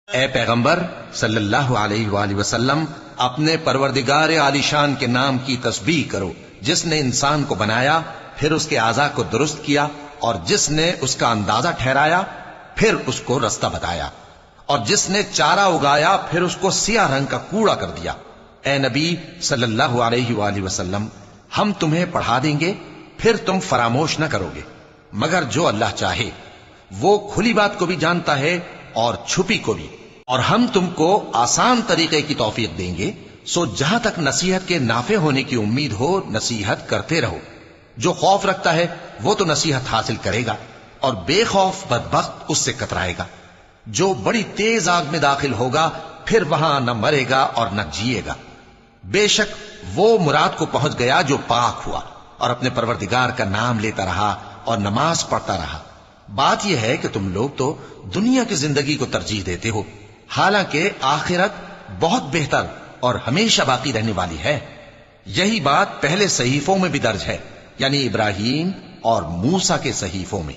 اے پیغمبر صلی اللہ علیہ وآلہ وسلم، اپنے پروردگار عالی شان کے نام کی تسبیح کرو، جس نے انسان کو بنایا پھر اس کے اعضاء کو درست کیا، اور جس نے اس کا اندازہ ٹھہرایا پھر اس کو رستہ بتایا، اور جس نے چارہ اگایا پھر اس کو سیاہ رنگ کا کوڑا کر دیا۔ اے نبی صلی اللہ علیہ وآلہ وسلم، ہم تمہیں پڑھا دیں گے پھر تم فراموش نہ کرو گے، مگر جو اللہ چاہے۔ وہ کھلی بات کو بھی جانتا ہے اور چھپی کو بھی، اور ہم تم کو آسان طریقے کی توفیق دیں گے، سو جہاں تک نصیحت کے نافع ہونے کی امید ہو نصیحت کرتے رہو۔ جو خوف رکھتا ہے وہ تو نصیحت حاصل کرے گا، اور بے خوف بدبخت اس سے کترائے گا۔ جو بڑی تیز آگ میں داخل ہوگا پھر وہاں نہ مرے گا اور نہ جیے گا۔ بے شک وہ مراد کو پہنچ گیا جو پاک ہوا اور اپنے پروردگار کا نام لیتا رہا اور نماز پڑھتا رہا۔ بات یہ ہے کہ تم لوگ تو دنیا کی زندگی کو ترجیح دیتے ہو، حالانکہ آخرت بہت بہتر اور ہمیشہ باقی رہنے والی ہے۔ یہی بات پہلے صحیفوں میں بھی درج ہے، یعنی ابراہیم اور موسیٰ کے صحیفوں میں۔